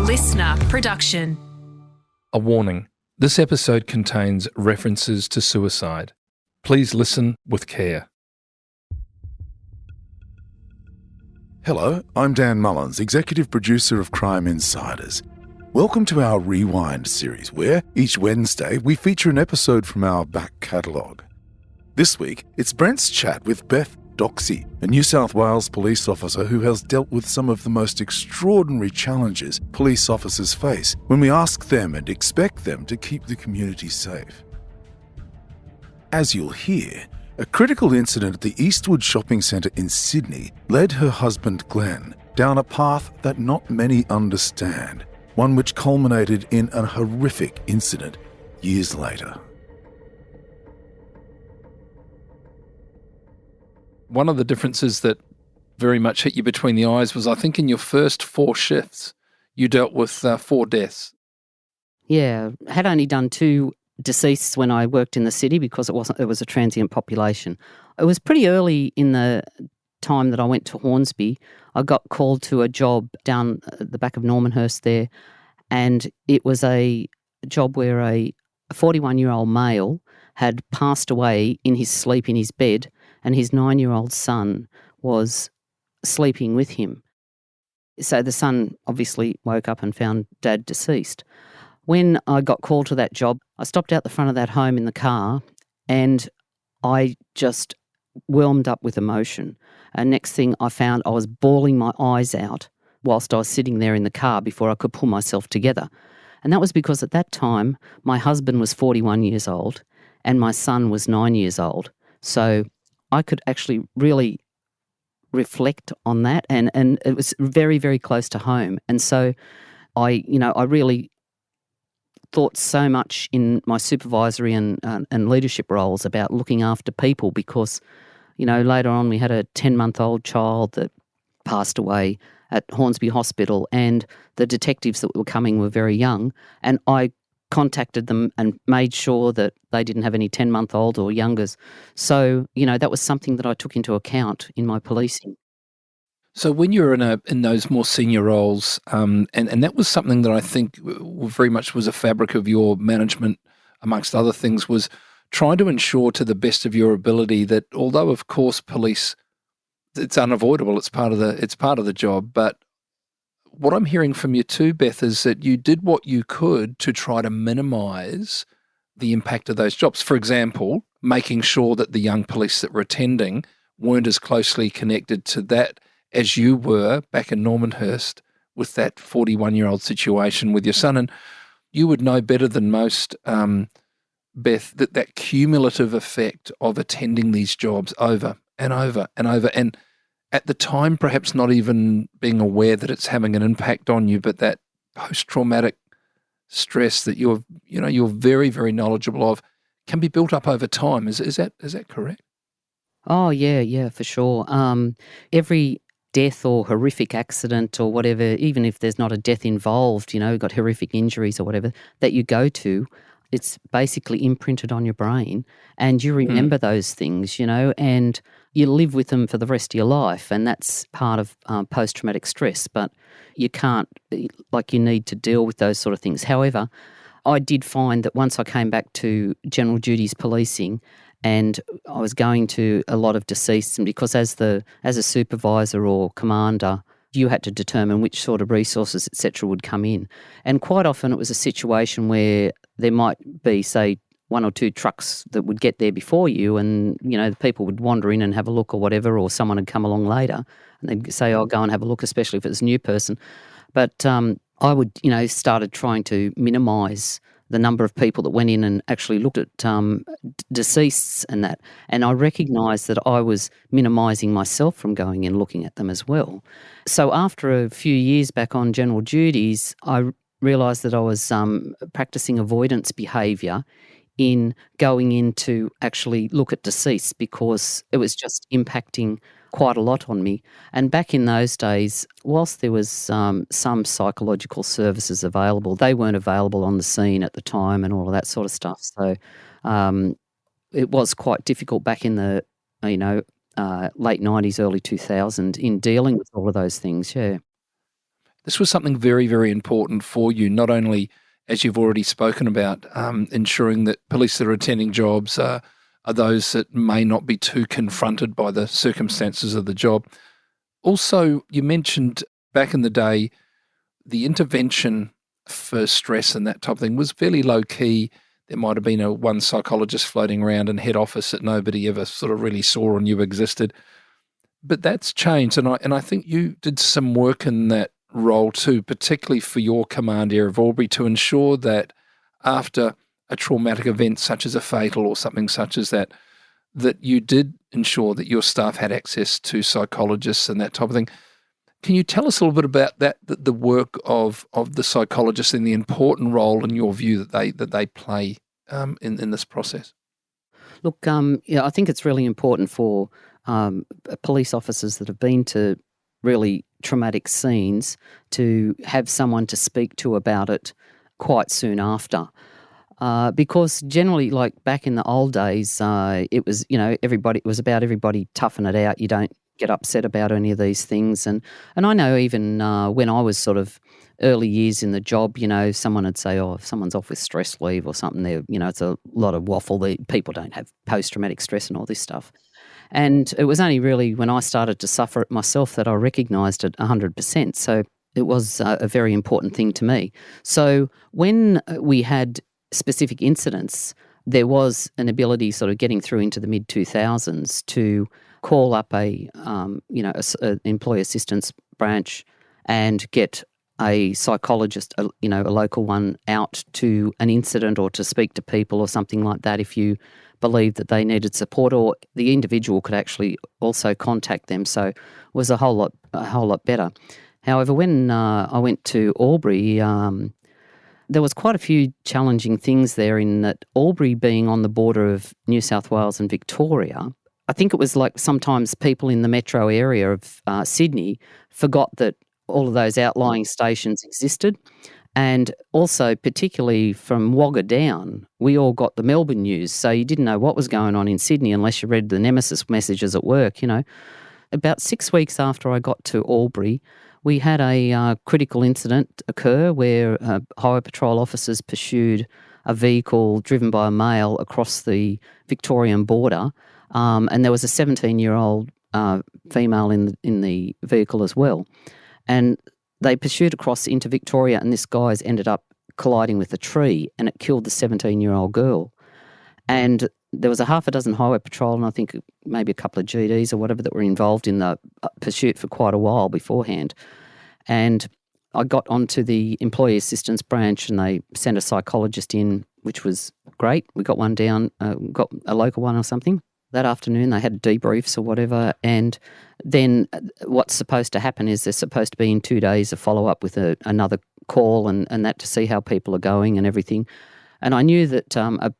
listener production. A warning. This episode contains references to suicide. Please listen with care. Hello, I'm Dan Mullins, Executive Producer of Crime Insiders. Welcome to our Rewind series, where each Wednesday we feature an episode from our back catalogue. This week, it's Brent's chat with Beth Docksey, a New South Wales police officer who has dealt with some of the most extraordinary challenges police officers face when we ask them and expect them to keep the community safe. As you'll hear, a critical incident at the Eastwood Shopping Centre in Sydney led her husband Glenn down a path that not many understand, one which culminated in a horrific incident years later. One of the differences that very much hit you between the eyes was, I think, in your first 4 shifts, you dealt with 4 deaths. Yeah, had only done 2 deceased when I worked in the city because it was a transient population. It was pretty early in the time that I went to Hornsby. I got called to a job down at the back of Normanhurst there, and it was a job where a 41-year-old male had passed away in his sleep in his bed, and his 9-year-old son was sleeping with him. So the son obviously woke up and found Dad deceased. When I got called to that job, I stopped out the front of that home in the car and I just whelmed up with emotion. And next thing I found, I was bawling my eyes out whilst I was sitting there in the car before I could pull myself together. And that was because at that time, my husband was 41 years old and my son was 9 years old. So I could actually really reflect on that, and it was very, very close to home. And so I really thought so much in my supervisory and leadership roles about looking after people because, later on we had a 10-month-old child that passed away at Hornsby Hospital, and the detectives that were coming were very young, and I contacted them and made sure that they didn't have any 10-month-old or youngers. So, that was something that I took into account in my policing. So when you were in those more senior roles, and that was something that I think very much was a fabric of your management, amongst other things, was trying to ensure to the best of your ability that although, of course, police, it's unavoidable, it's part of the job, but what I'm hearing from you too, Beth, is that you did what you could to try to minimise the impact of those jobs. For example, making sure that the young police that were attending weren't as closely connected to that as you were back in Normanhurst with that 41-year-old situation with your son. And you would know better than most, Beth, that cumulative effect of attending these jobs over and over and over, and at the time perhaps not even being aware that it's having an impact on you, but that post-traumatic stress that you're very, very knowledgeable of can be built up over time. Is that correct? Oh, yeah, for sure. Every death or horrific accident or whatever, even if there's not a death involved, got horrific injuries or whatever, that you go to, it's basically imprinted on your brain and you remember those things, and you live with them for the rest of your life, and that's part of post-traumatic stress. But you can't, you need to deal with those sort of things. However, I did find that once I came back to general duties policing and I was going to a lot of deceased, and because as a supervisor or commander, you had to determine which sort of resources, etc., would come in. And quite often it was a situation where there might be, say, 1 or 2 trucks that would get there before you, and, the people would wander in and have a look or whatever, or someone had come along later and they'd say, "I'll go and have a look," especially if it's a new person. But I would, started trying to minimise the number of people that went in and actually looked at deceases and that. And I recognised that I was minimising myself from going in looking at them as well. So after a few years back on general duties, I realised that I was practising avoidance behaviour in going in to actually look at deceased because it was just impacting quite a lot on me. And back in those days, whilst there was some psychological services available, they weren't available on the scene at the time and all of that sort of stuff. So it was quite difficult back in the late 90s, early 2000s in dealing with all of those things, yeah. this was something very, very important for you, not only, as you've already spoken about, ensuring that police that are attending jobs are those that may not be too confronted by the circumstances of the job. Also, you mentioned back in the day, the intervention for stress and that type of thing was fairly low key. There might have been one psychologist floating around in head office that nobody ever sort of really saw or knew existed. But that's changed, and I think you did some work in that role too, particularly for your command area of Albury, to ensure that after a traumatic event such as a fatal or something such as that, that you did ensure that your staff had access to psychologists and that type of thing. Can you tell us a little bit about that, the work of the psychologists and the important role in your view that they play in this process? Look, I think it's really important for police officers that have been to really traumatic scenes to have someone to speak to about it quite soon after. Because generally, like back in the old days, it was, it was about everybody toughing it out. You don't get upset about any of these things. And I know even when I was sort of early years in the job, someone would say, oh, if someone's off with stress leave or something, it's a lot of waffle. People don't have post-traumatic stress and all this stuff. And it was only really when I started to suffer it myself that I recognised it 100%. So it was a very important thing to me. So when we had specific incidents, there was an ability sort of getting through into the mid-2000s to call up a employee assistance branch and get a psychologist, a local one, out to an incident or to speak to people or something like that if you believed that they needed support, or the individual could actually also contact them. So it was a whole lot better. However, when I went to Albury, there was quite a few challenging things there in that Albury being on the border of New South Wales and Victoria, I think it was like sometimes people in the metro area of Sydney forgot that all of those outlying stations existed. And also, particularly from Wagga down, we all got the Melbourne news, so you didn't know what was going on in Sydney unless you read the nemesis messages at work, About 6 weeks after I got to Albury, we had a critical incident occur where Highway Patrol officers pursued a vehicle driven by a male across the Victorian border, and there was a 17-year-old female in the vehicle as well. And they pursued across into Victoria, and this guy's ended up colliding with a tree, and it killed the 17-year-old girl. And there was a half a dozen Highway Patrol and I think maybe a couple of GDs or whatever that were involved in the pursuit for quite a while beforehand. And I got onto the employee assistance branch and they sent a psychologist in, which was great. We got one down, got a local one or something. That afternoon they had debriefs or whatever, and then what's supposed to happen is there's supposed to be in 2 days a follow-up with another call and that to see how people are going and everything. And I knew that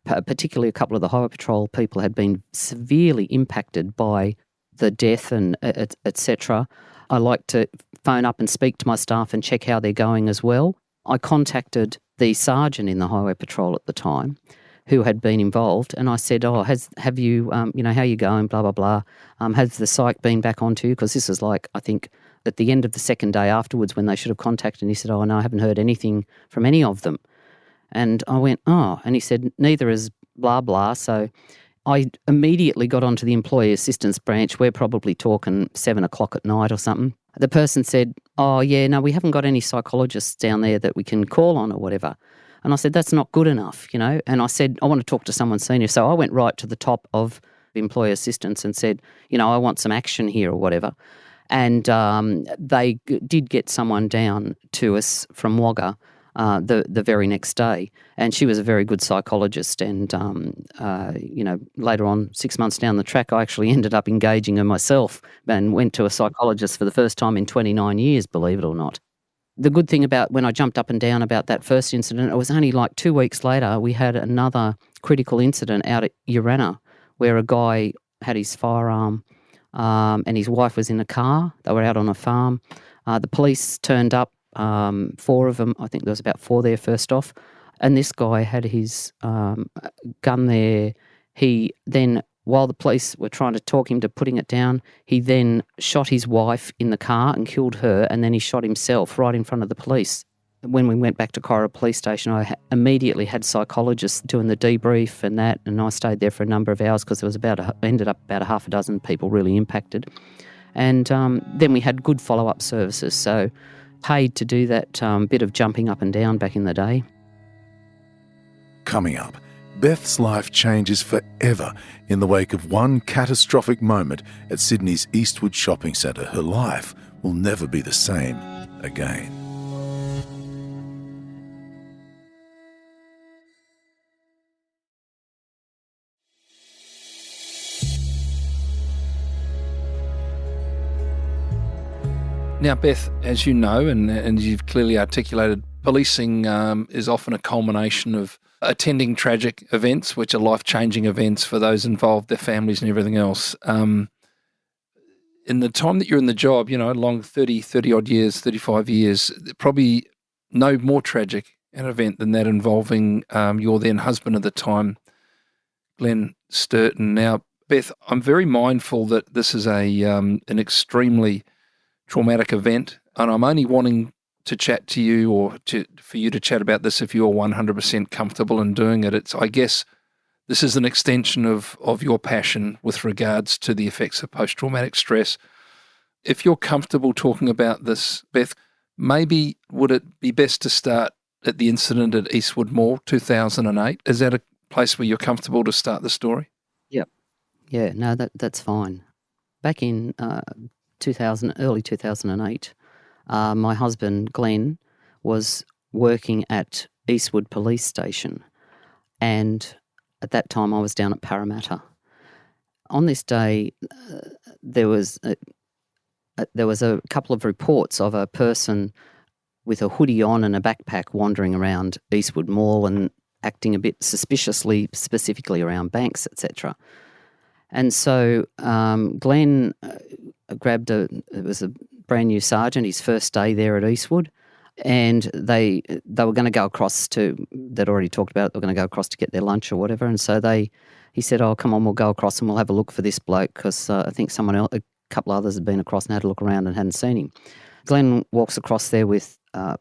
particularly a couple of the Highway Patrol people had been severely impacted by the death and et cetera. I like to phone up and speak to my staff and check how they're going as well. I contacted the sergeant in the Highway Patrol at the time who had been involved, and I said, have you, how you going, blah, blah, blah. Has the psych been back onto you? Because this was like, I think, at the end of the second day afterwards when they should have contacted, and he said, no, I haven't heard anything from any of them. And I went, and he said, neither is blah, blah. So I immediately got onto the employee assistance branch. We're probably talking 7 o'clock at night or something. The person said, no, we haven't got any psychologists down there that we can call on or whatever. And I said, that's not good enough, And I said, I want to talk to someone senior. So I went right to the top of employee assistance and said, I want some action here or whatever. And they did get someone down to us from Wagga the very next day. And she was a very good psychologist. And, later on, 6 months down the track, I actually ended up engaging her myself and went to a psychologist for the first time in 29 years, believe it or not. The good thing about when I jumped up and down about that first incident, it was only like 2 weeks later, we had another critical incident out at Urana where a guy had his firearm and his wife was in a car. They were out on a farm. The police turned up, 4 of them. I think there was about 4 there first off. And this guy had his gun there. He then while the police were trying to talk him to putting it down, he then shot his wife in the car and killed her, and then he shot himself right in front of the police. When we went back to Cora Police Station, I immediately had psychologists doing the debrief and that, and I stayed there for a number of hours because there was ended up about a half a dozen people really impacted. And then we had good follow-up services, so paid to do that bit of jumping up and down back in the day. Coming up, Beth's life changes forever in the wake of one catastrophic moment at Sydney's Eastwood Shopping Centre. Her life will never be the same again. Now, Beth, as you know, and you've clearly articulated, policing is often a culmination of attending tragic events, which are life-changing events for those involved, their families and everything else. In the time that you're in the job, along 30-odd years, 35 years, probably no more tragic an event than that involving your then husband at the time, Glenn Sturton. Now, Beth, I'm very mindful that this is an extremely traumatic event, and I'm only wanting to chat to you or for you to chat about this if you're 100% comfortable in doing it. I guess this is an extension of your passion with regards to the effects of post-traumatic stress. If you're comfortable talking about this, Beth, maybe would it be best to start at the incident at Eastwood Mall, 2008? Is that a place where you're comfortable to start the story? Yep. Yeah, no, that's fine. Back in early 2008, my husband, Glenn, was working at Eastwood Police Station, and at that time I was down at Parramatta. On this day, there was a couple of reports of a person with a hoodie on and a backpack wandering around Eastwood Mall and acting a bit suspiciously, specifically around banks, etc. And so Glenn it was a brand new sergeant, his first day there at Eastwood, and they were going to go across they'd already talked about it, they were going to go across to get their lunch or whatever, and so he said, oh, come on, we'll go across and we'll have a look for this bloke, because I think a couple others had been across and had a look around and hadn't seen him. Glenn walks across there with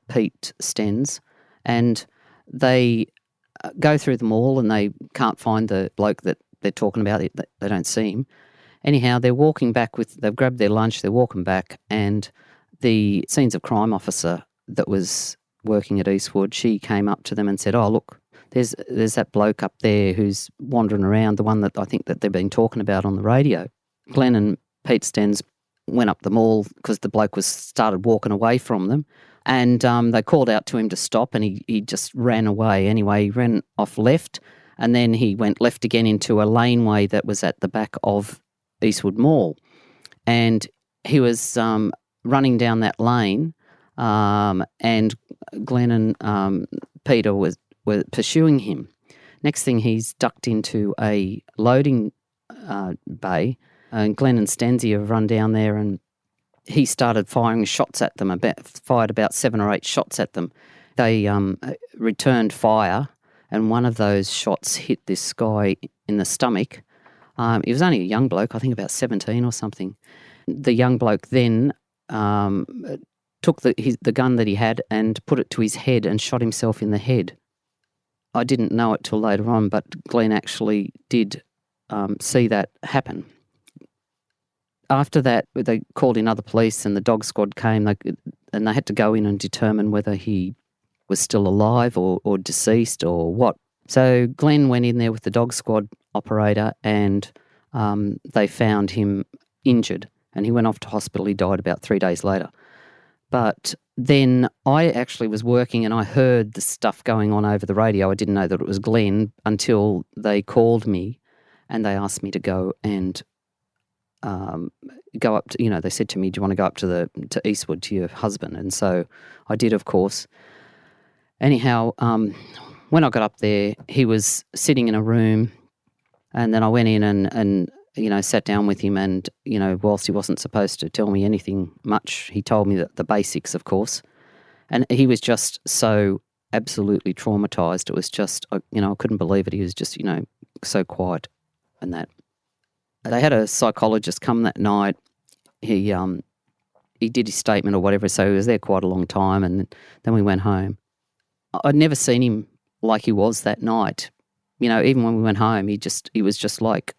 Pete Stens, and they go through the mall and they can't find the bloke that they're talking about. They don't see him. Anyhow, they're walking back they've grabbed their lunch, they're walking back, and the scenes of crime officer that was working at Eastwood, she came up to them and said, oh, look, there's that bloke up there who's wandering around, the one that I think that they've been talking about on the radio. Glenn and Pete Stens went up the mall because the bloke started walking away from them, and they called out to him to stop, and he just ran away. Anyway, he ran off left, and then he went left again into a laneway that was at the back of Eastwood Mall, and he was running down that lane, and Glenn and Peter were pursuing him. Next thing, he's ducked into a loading bay, and Glenn and Stenzi have run down there, and he started firing shots at them, fired about 7 or 8 shots at them. They returned fire, and one of those shots hit this guy in the stomach. He was only a young bloke, I think about 17 or something. The young bloke then took the gun that he had and put it to his head and shot himself in the head. I didn't know it till later on, but Glenn actually did see that happen. After that, they called in other police and the dog squad came, and they had to go in and determine whether he was still alive or deceased or what. So Glenn went in there with the dog squad operator, and they found him injured, and he went off to hospital. He died about 3 days later. But then I actually was working and I heard the stuff going on over the radio. I didn't know that it was Glenn until they called me and they asked me to go and go up to, they said to me, do you want to go up to Eastwood to your husband? And so I did, of course. Anyhow, when I got up there, he was sitting in a room, and then I went in and sat down with him, and, whilst he wasn't supposed to tell me anything much, he told me the basics, of course. And he was just so absolutely traumatised. It was just, I couldn't believe it. He was just, so quiet and that. They had a psychologist come that night. He did his statement or whatever, so he was there quite a long time, and then we went home. I'd never seen him like he was that night. Even when we went home, he was just like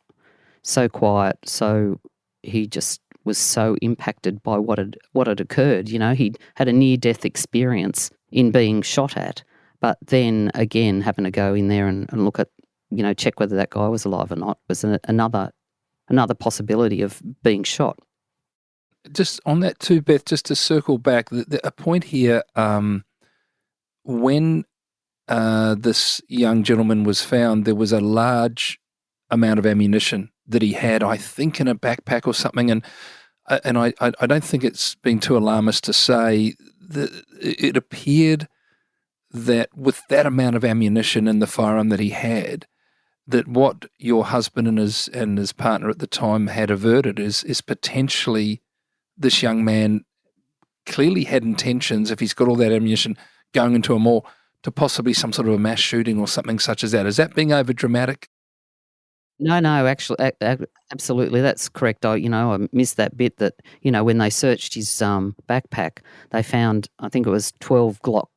so quiet. So he just was so impacted by what had occurred. He'd had a near-death experience in being shot at, but then again having to go in there and look at, check whether that guy was alive or not was another possibility of being shot. Just on that too, Beth, just to circle back, a point here, when this young gentleman was found, there was a large amount of ammunition that he had, I think, in a backpack or something, and I don't think it's been too alarmist to say that it appeared that with that amount of ammunition in the firearm that he had, that what your husband and his partner at the time had averted is potentially this young man clearly had intentions, if he's got all that ammunition, going into a mall to possibly some sort of a mass shooting or something such as that. Is that being over dramatic? No, actually, absolutely, that's correct. I missed that bit that, when they searched his backpack, they found, I think it was 12 Glock.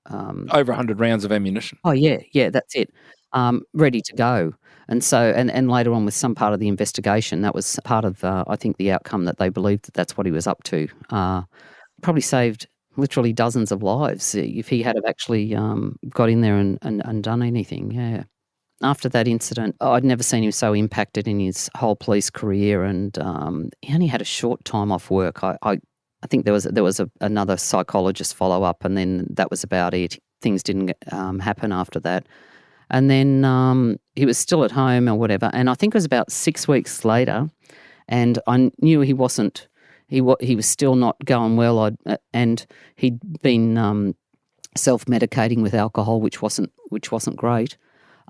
Over 100 rounds of ammunition. Oh, yeah, that's it. Ready to go. And so, and later on with some part of the investigation, that was part of, I think, the outcome that they believed that that's what he was up to. Probably saved literally dozens of lives if he had have actually got in there and done anything, yeah. After that incident, I'd never seen him so impacted in his whole police career, and he only had a short time off work. I think there was another psychologist follow-up, and then that was about it. Things didn't happen after that. And then he was still at home or whatever, and I think it was about 6 weeks later, and I knew he wasn't. He was still not going well, and he'd been self-medicating with alcohol, which wasn't great.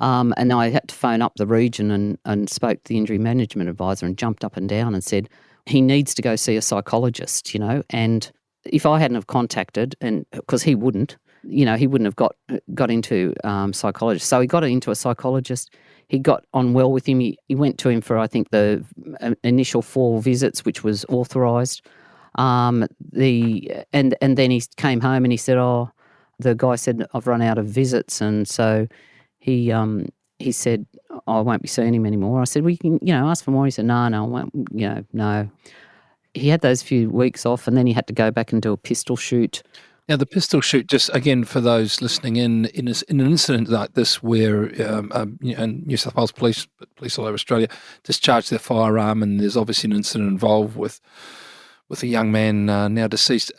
And I had to phone up the region and spoke to the injury management advisor and jumped up and down and said he needs to go see a psychologist, and if I hadn't have contacted, and because he wouldn't have got into psychologist. So he got into a psychologist. He got on well with him. He went to him for, I think, the initial 4 visits, which was authorised. And then he came home and he said, "Oh, the guy said I've run out of visits," and so he said, "I won't be seeing him anymore." I said, "Well, you can, ask for more." He said, No, I won't, no. He had those few weeks off, and then he had to go back and do a pistol shoot. Now, the pistol shoot, just again for those listening in an incident like this where New South Wales police all over Australia discharged their firearm, and there's obviously an incident involved with a young man now deceased.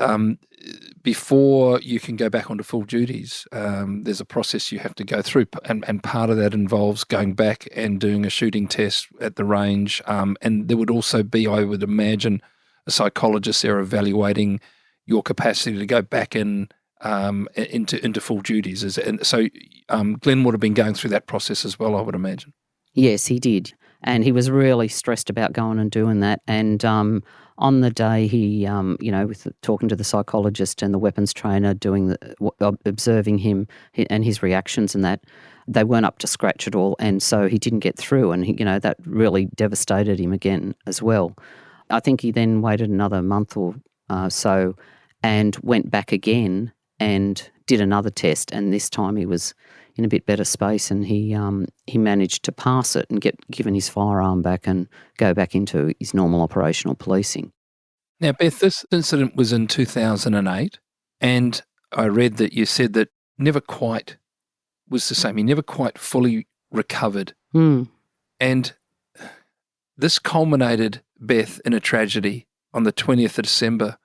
Before you can go back onto full duties, there's a process you have to go through, and part of that involves going back and doing a shooting test at the range, and there would also be, I would imagine, a psychologist there evaluating your capacity to go back into full duties. And so Glenn would have been going through that process as well, I would imagine. Yes, he did. And he was really stressed about going and doing that. And on the day he, with talking to the psychologist and the weapons trainer, observing him and his reactions and that, they weren't up to scratch at all. And so he didn't get through, and that really devastated him again as well. I think he then waited another month or so and went back again and did another test, and this time he was in a bit better space, and he managed to pass it and get given his firearm back and go back into his normal operational policing. Now, Beth, this incident was in 2008, and I read that you said that never quite was the same. He never quite fully recovered. And this culminated, Beth, in a tragedy on the 20th of December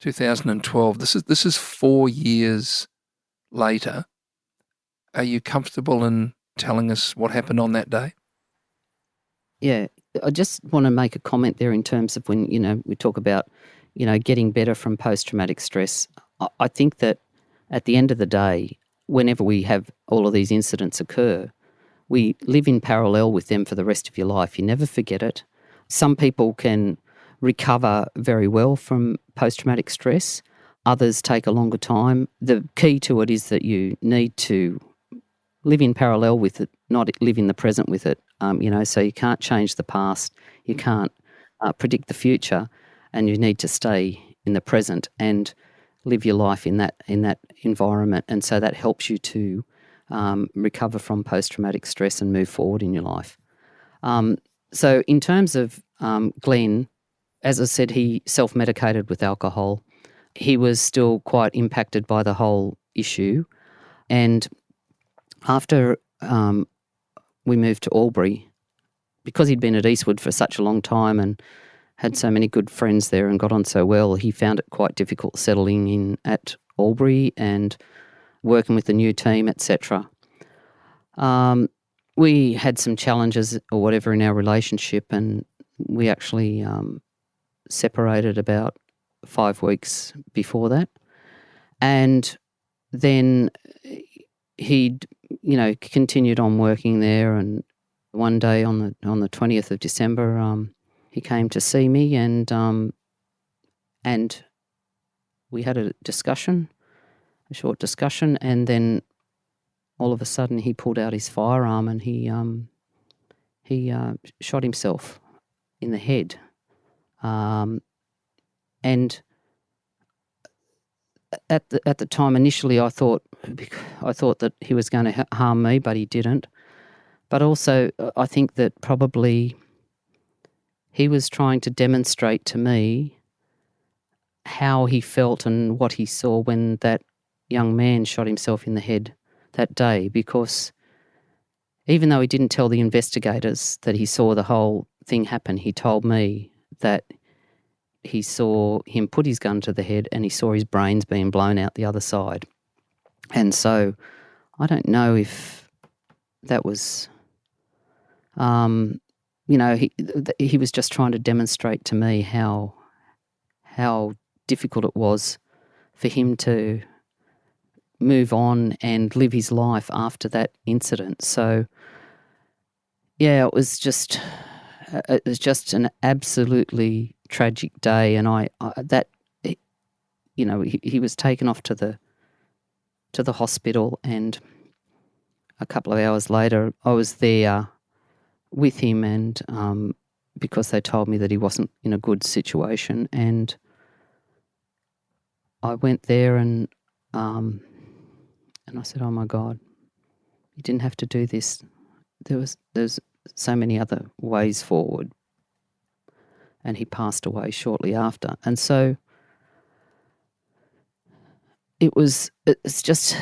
2012. This is 4 years later. Are you comfortable in telling us what happened on that day? Yeah, I just want to make a comment there in terms of when, we talk about, getting better from post-traumatic stress. I think that at the end of the day, whenever we have all of these incidents occur, we live in parallel with them for the rest of your life. You never forget it. Some people can recover very well from post-traumatic stress. Others take a longer time. The key to it is that you need to live in parallel with it, not live in the present with it. So you can't change the past, you can't predict the future, and you need to stay in the present and live your life in that environment. And so that helps you to recover from post-traumatic stress and move forward in your life. So in terms of Glenn, as I said, he self-medicated with alcohol. He was still quite impacted by the whole issue. And after we moved to Albury, because he'd been at Eastwood for such a long time and had so many good friends there and got on so well, he found it quite difficult settling in at Albury and working with the new team, etc. We had some challenges or whatever in our relationship, and we actually separated about 5 weeks before that. And then he'd, continued on working there, and one day on the 20th of December, he came to see me, and we had a short discussion, and then all of a sudden he pulled out his firearm and he shot himself in the head. And at the time, initially, I thought that he was going to harm me, but he didn't. But also, I think that probably he was trying to demonstrate to me how he felt and what he saw when that young man shot himself in the head that day, because even though he didn't tell the investigators that he saw the whole thing happen, he told me that he saw him put his gun to the head and he saw his brains being blown out the other side. And so I don't know if that was, he was just trying to demonstrate to me how difficult it was for him to move on and live his life after that incident. So, yeah, it was just an absolutely tragic day, and he was taken off to the hospital, and a couple of hours later I was there with him, and because they told me that he wasn't in a good situation, and I went there and I said, "Oh my God, you didn't have to do this. There's so many other ways forward." And he passed away shortly after. And so it's just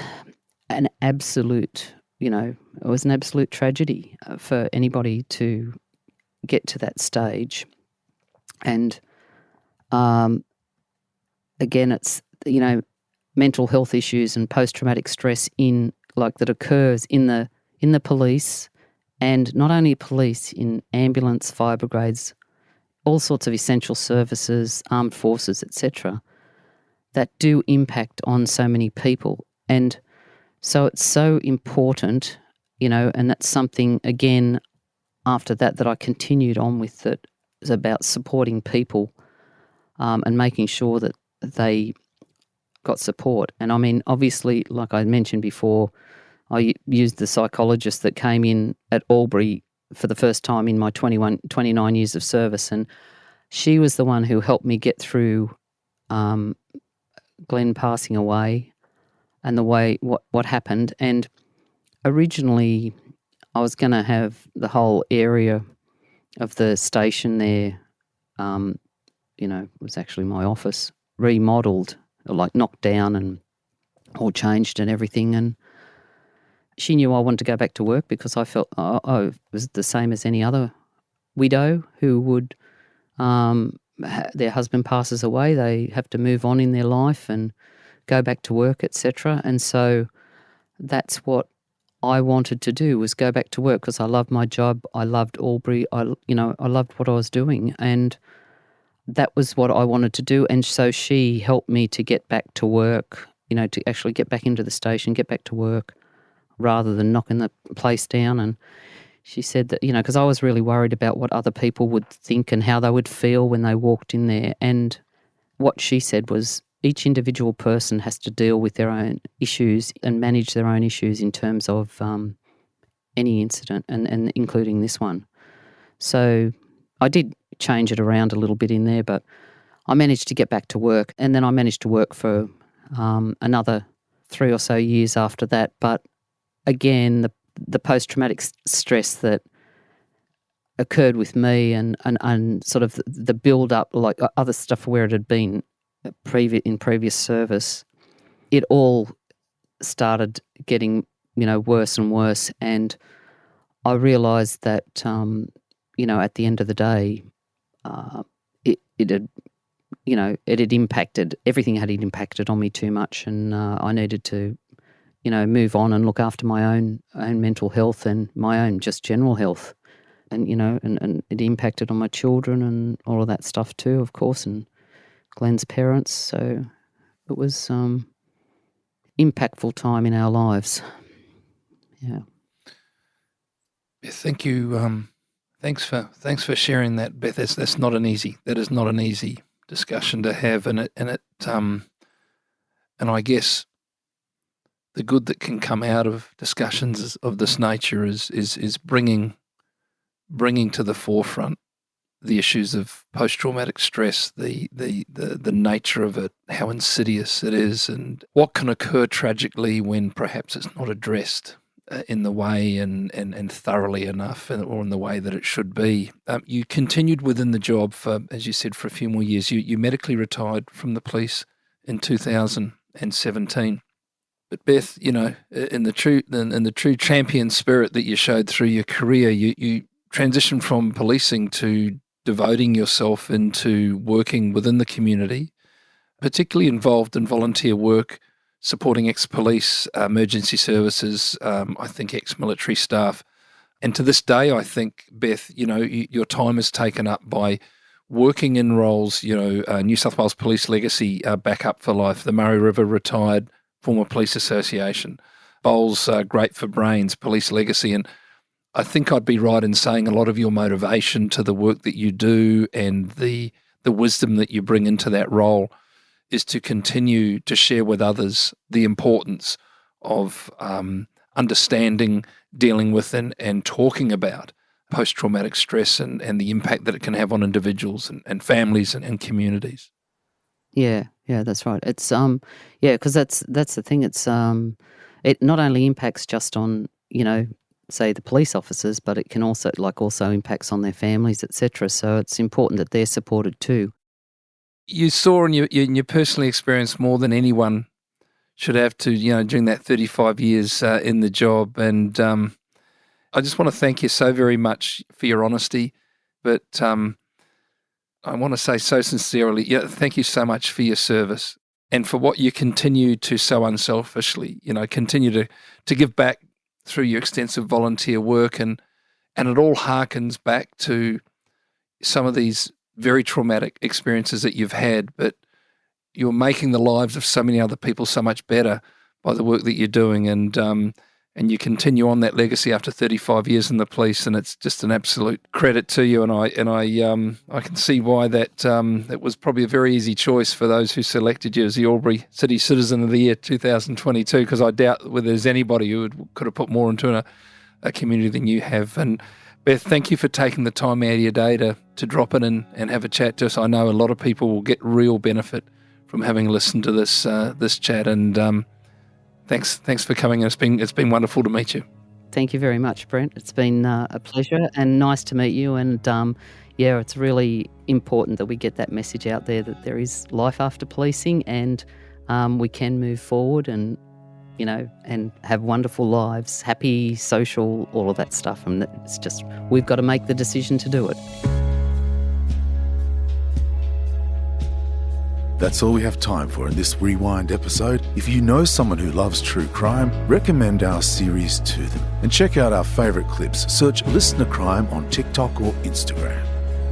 an absolute, it was an absolute tragedy for anybody to get to that stage. And again, it's, mental health issues and post-traumatic stress that occurs in the police, and not only police, in ambulance, fire brigades, all sorts of essential services, armed forces, etc., that do impact on so many people. And so it's so important, and that's something, again, after that I continued on with, that is about supporting people and making sure that they got support. And I mean, obviously, like I mentioned before, I used the psychologist that came in at Albury for the first time in my 29 years of service, and she was the one who helped me get through Glenn passing away and the way what happened. And originally I was going to have the whole area of the station there, it was actually my office, remodelled, like knocked down and all changed and everything. And she knew I wanted to go back to work because I felt I was the same as any other widow who would, their husband passes away, they have to move on in their life and go back to work, etc. And so that's what I wanted to do, was go back to work, because I loved my job, I loved Albury, I loved what I was doing, and that was what I wanted to do. And so she helped me to get back to work, to actually get back into the station, get back to work, rather than knocking the place down. And she said that, because I was really worried about what other people would think and how they would feel when they walked in there. And what she said was, each individual person has to deal with their own issues and manage their own issues in terms of any incident, and including this one. So I did change it around a little bit in there, but I managed to get back to work, and then I managed to work for another 3 or so years after that. But again, the post-traumatic stress that occurred with me and sort of the build-up, like other stuff where it had been in previous service, it all started getting, worse and worse. And I realised that, at the end of the day, it had impacted, everything had impacted on me too much, and I needed to, move on and look after my own mental health and my own just general health. And, and it impacted on my children and all of that stuff too, of course, and Glenn's parents. So it was impactful time in our lives. Yeah. Thank you. Thanks for sharing that, Beth. That is not an easy discussion to have, and I guess the good that can come out of discussions of this nature is bringing to the forefront the issues of post-traumatic stress, the nature of it, how insidious it is, and what can occur tragically when perhaps it's not addressed in the way and thoroughly enough, or in the way that it should be. You continued within the job for, as you said, for a few more years. You medically retired from the police in 2017. But Beth, in the true champion spirit that you showed through your career, you transitioned from policing to devoting yourself into working within the community, particularly involved in volunteer work, supporting ex-police, emergency services, I think ex-military staff. And to this day, I think, Beth, your time is taken up by working in roles, New South Wales Police Legacy Backup for Life, the Murray River Retired Former Police Association, Bowls Great for Brains, Police Legacy. And I think I'd be right in saying a lot of your motivation to the work that you do and the wisdom that you bring into that role is to continue to share with others the importance of understanding, dealing with, and talking about post-traumatic stress and the impact that it can have on individuals and families and communities. Yeah, that's right. It's because that's the thing. It's it not only impacts just on say the police officers, but it can also impacts on their families, etc. So it's important that they're supported too. You saw in your personal experience more than anyone should have to, during that 35 years in the job. And I just want to thank you so very much for your honesty. But I want to say so sincerely, thank you so much for your service and for what you continue to so unselfishly, continue to give back through your extensive volunteer work. And it all harkens back to some of these very traumatic experiences that you've had, but you're making the lives of so many other people so much better by the work that you're doing, and you continue on that legacy after 35 years in the police, and it's just an absolute credit to you. And I can see why that it was probably a very easy choice for those who selected you as the Albury City Citizen of the Year 2022, because I doubt whether there's anybody who could have put more into a community than you have. And Beth, thank you for taking the time out of your day to drop in and have a chat to us. I know a lot of people will get real benefit from having listened to this chat, and thanks for coming. It's been wonderful to meet you. Thank you very much, Brent. It's been a pleasure and nice to meet you. And it's really important that we get that message out there that there is life after policing, and we can move forward and have wonderful lives, happy, social, all of that stuff. And it's just, we've got to make the decision to do it. That's all we have time for in this Rewind episode. If you know someone who loves true crime, recommend our series to them. And check out our favourite clips. Search Listener Crime on TikTok or Instagram.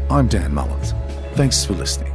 I'm Dan Mullins. Thanks for listening.